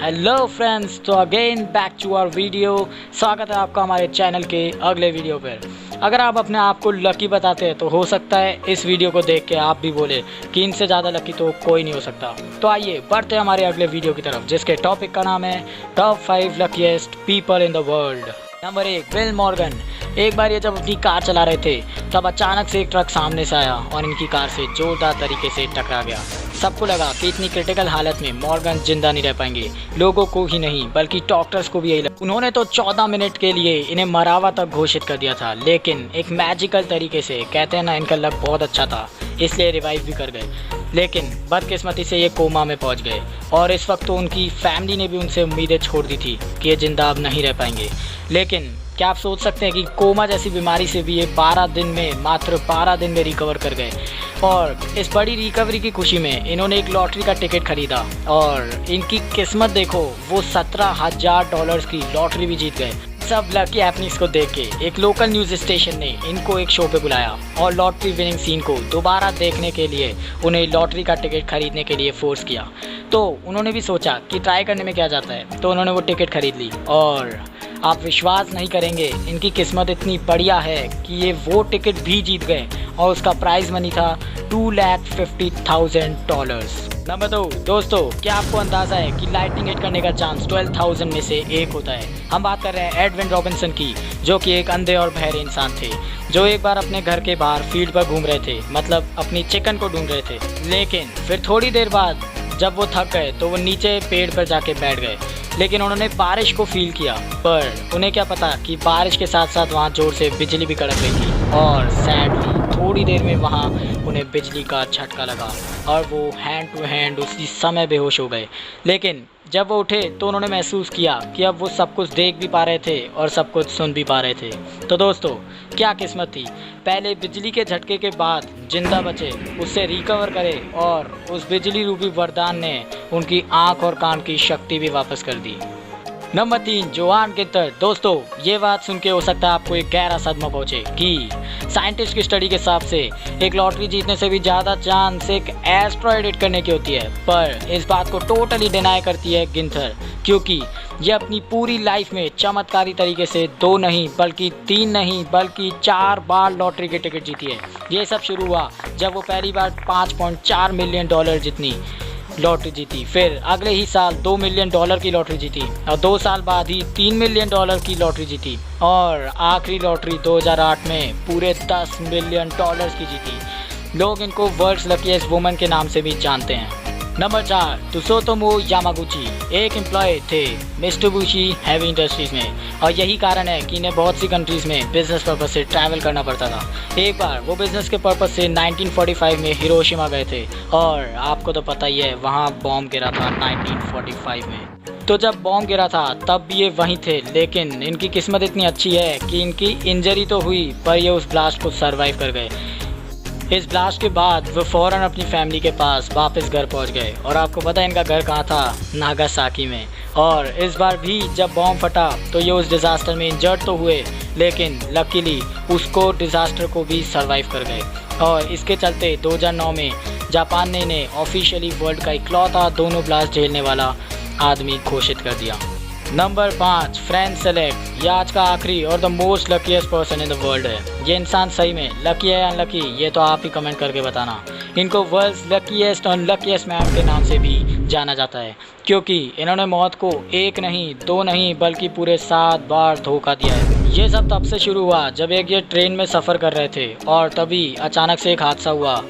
Hello friends, तो again back to our video. स्वागत है आपका हमारे चैनल के अगले वीडियो पर। अगर आप अपने आप को लकी बताते हैं तो हो सकता है इस वीडियो को देख के आप भी बोले कि इनसे ज़्यादा लकी तो कोई नहीं हो सकता। तो आइए बढ़ते हैं हमारे अगले वीडियो की तरफ, जिसके टॉपिक का नाम है top 5 luckiest people in the world. Number 1, bill Morgan. एक बार ये जब अपनी कार चला रहे थे तब अचानक से एक ट्रक सामने से आया और इनकी कार से जोरदार तरीके से टकरा गया। सबको लगा कि इतनी क्रिटिकल हालत में मॉर्गन जिंदा नहीं रह पाएंगे। लोगों को ही नहीं बल्कि डॉक्टर्स को भी यही लगा। उन्होंने तो 14 मिनट के लिए इन्हें मरावा तक घोषित कर दिया था, लेकिन एक मैजिकल तरीके से, कहते हैं ना, इनका लक बहुत अच्छा था, इसलिए रिवाइव भी कर गए। लेकिन बदकिस्मती से ये कोमा में पहुंच गए और इस वक्त तो उनकी फैमिली ने भी उनसे उम्मीदें छोड़ दी थी कि ये जिंदा अब नहीं रह पाएंगे। लेकिन क्या आप सोच सकते हैं कि कोमा जैसी बीमारी से भी ये 12 दिन में, मात्र 12 दिन में रिकवर कर गए। और इस बड़ी रिकवरी की खुशी में इन्होंने एक लॉटरी का टिकट खरीदा और इनकी किस्मत देखो, वो $17,000 की लॉटरी भी जीत गए। सब लकी हैपनिंग्स को देख के एक लोकल न्यूज़ स्टेशन ने इनको एक शो पे बुलाया और लॉटरी विनिंग सीन को दोबारा देखने के लिए उन्हें लॉटरी का टिकट खरीदने के लिए फोर्स किया। तो उन्होंने भी सोचा कि ट्राई करने में क्या जाता है, तो उन्होंने वो टिकट खरीद ली। और आप विश्वास नहीं करेंगे, इनकी किस्मत इतनी बढ़िया है कि ये वो टिकट भी जीत गए और उसका प्राइज़ मनी था $250,000। नंबर 2, दोस्तों, क्या आपको अंदाज़ा है कि लाइटनिंग हिट करने का चांस 12,000 में से एक होता है। हम बात कर रहे हैं एडविन रॉबिन्सन की, जो कि एक अंधे और बहरे इंसान थे, जो एक बार अपने घर के बाहर फील्ड पर घूम रहे थे, मतलब अपनी चिकन को ढूंढ रहे थे। लेकिन फिर थोड़ी देर बाद जब वो थक गए तो वो नीचे पेड़ पर जाके बैठ गए। लेकिन उन्होंने बारिश को फील किया, पर उन्हें क्या पता कि बारिश के साथ साथ वहाँ जोर से बिजली भी कड़क रही थी। और सैडली थोड़ी देर में वहाँ उन्हें बिजली का झटका लगा और वो हैंड टू हैंड उसी समय बेहोश हो गए। लेकिन जब वो उठे तो उन्होंने महसूस किया कि अब वो सब कुछ देख भी पा रहे थे और सब कुछ सुन भी पा रहे थे। तो दोस्तों, क्या किस्मत थी, पहले बिजली के झटके के बाद जिंदा बचे, उससे रिकवर करे और उस बिजली रूपी वरदान ने उनकी आँख और कान की शक्ति भी वापस कर दी। Number 3, Joan गिंथर। दोस्तों, ये बात सुन के हो सकता है आपको एक गहरा सदमा पहुंचे कि साइंटिस्ट की स्टडी के हिसाब से एक लॉटरी जीतने से भी ज़्यादा चांस एक एस्ट्रॉयड हिट करने की होती है। पर इस बात को टोटली डिनाई करती है गिंथर, क्योंकि ये अपनी पूरी लाइफ में चमत्कारी तरीके से 2 नहीं बल्कि 3 नहीं बल्कि 4 बार लॉटरी के टिकट जीती है। ये सब शुरू हुआ जब वो पहली बार $5.4 मिलियन जितनी लॉटरी जीती, फिर अगले ही साल $2 मिलियन की लॉटरी जीती और 2 साल बाद ही $3 मिलियन की लॉटरी जीती और आखिरी लॉटरी 2008 में पूरे $10 मिलियन की जीती। लोग इनको वर्ल्ड्स लकीएस्ट वुमन के नाम से भी जानते हैं। नंबर 4, त्सुतोमो यामागुची एक एम्प्लॉय थे मित्सुबिशी हेवी इंडस्ट्रीज़ में, और यही कारण है कि इन्हें बहुत सी कंट्रीज़ में बिजनेस पर्पस से ट्रैवल करना पड़ता था। एक बार वो बिजनेस के पर्पस से 1945 में हिरोशिमा गए थे और आपको तो पता ही है वहाँ बॉम्ब गिरा था 1945 में। तो जब बॉम्ब गिरा था तब भी ये वहीं थे, लेकिन इनकी किस्मत इतनी अच्छी है कि इनकी इंजरी तो हुई पर ये उस ब्लास्ट को सर्वाइव कर गए। इस ब्लास्ट के बाद वो फ़ौरन अपनी फैमिली के पास वापस घर पहुंच गए और आपको पता है इनका घर कहाँ था, नागासाकी में। और इस बार भी जब बॉम्ब फटा तो ये उस डिज़ास्टर में इंजर्ड तो हुए, लेकिन लकीली उसको डिज़ास्टर को भी सरवाइव कर गए। और इसके चलते 2009 में जापान ने इन्हें ऑफिशियली वर्ल्ड का इकलौता दोनों ब्लास्ट झेलने वाला आदमी घोषित कर दिया। Number 5, French select. ये आज का आखिरी और the most luckiest person in the world है। ये इंसान सही में लकी है या अनलकी, ये तो आप ही कमेंट करके बताना। इनको वर्ल्ड्स लकीएस्ट और लकीएस्ट मैन के नाम से भी जाना जाता है, क्योंकि इन्होंने मौत को 1 नहीं 2 नहीं बल्कि पूरे 7 बार धोखा दिया है। ये सब तब से शुरू हुआ जब एक ये ट्रेन में सफ़र कर रहे थे और तभी अचानक से एक हादसा हुआ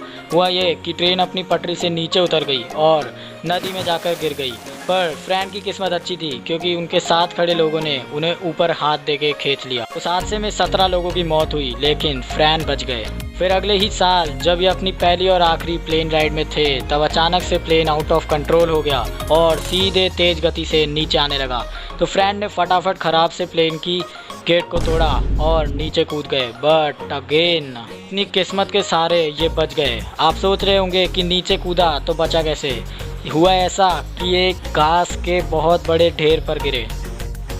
ये कि ट्रेन अपनी पटरी से नीचे उतर गई और नदी में जाकर गिर गई। पर फ्रैन की किस्मत अच्छी थी क्योंकि उनके साथ खड़े लोगों ने उन्हें ऊपर हाथ देके खींच लिया। उस हादसे में 17 लोगों की मौत हुई, लेकिन फ्रैन बच गए। फिर अगले ही साल जब ये अपनी पहली और आखिरी प्लेन राइड में थे तब अचानक से प्लेन आउट ऑफ कंट्रोल हो गया और सीधे तेज गति से नीचे आने लगा। तो फ्रैन ने फटाफट ख़राब से प्लेन की गेट को तोड़ा और नीचे कूद गए। बट अगेन इतनी किस्मत के सहारे ये बच गए। आप सोच रहे होंगे कि नीचे कूदा तो बचा कैसे। हुआ ऐसा कि एक घास के बहुत बड़े ढेर पर गिरे।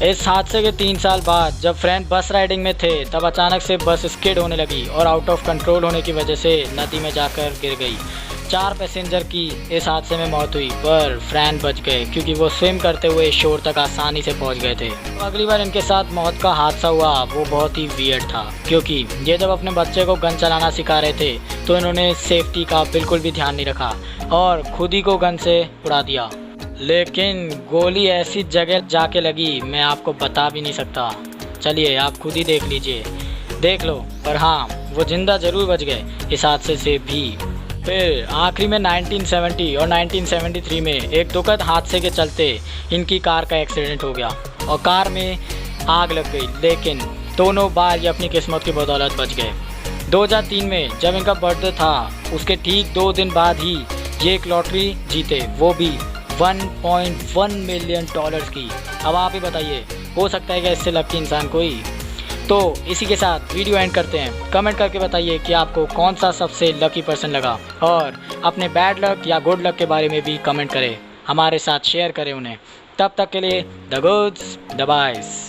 इस हादसे के 3 साल बाद जब फ्रेंड बस राइडिंग में थे तब अचानक से बस स्किड होने लगी और आउट ऑफ कंट्रोल होने की वजह से नदी में जाकर गिर गई। 4 पैसेंजर की इस हादसे में मौत हुई, पर फ्रैन बच गए क्योंकि वो स्विम करते हुए शोर तक आसानी से पहुंच गए थे। तो अगली बार इनके साथ मौत का हादसा हुआ वो बहुत ही वियर्ड था, क्योंकि ये जब अपने बच्चे को गन चलाना सिखा रहे थे तो इन्होंने सेफ्टी का बिल्कुल भी ध्यान नहीं रखा और खुद ही को गन से उड़ा दिया। लेकिन गोली ऐसी जगह जाके लगी मैं आपको बता भी नहीं सकता। चलिए आप खुद ही देख लीजिए, देख लो। पर हाँ, वो जिंदा जरूर बच गए इस हादसे से भी। फिर आखिरी में 1970 और 1973 में एक दुखद हादसे के चलते इनकी कार का एक्सीडेंट हो गया और कार में आग लग गई, लेकिन दोनों बार ये अपनी किस्मत की बदौलत बच गए। 2003 में जब इनका बर्थडे था उसके ठीक 2 दिन बाद ही ये एक लॉटरी जीते, वो भी $1.1 मिलियन की। अब आप ही बताइए, हो सकता है क्या इससे लकी इंसान कोई? तो इसी के साथ वीडियो एंड करते हैं। कमेंट करके बताइए कि आपको कौन सा सबसे लकी पर्सन लगा, और अपने बैड लक या गुड लक के बारे में भी कमेंट करें, हमारे साथ शेयर करें उन्हें। तब तक के लिए द गुड्स द बाइस।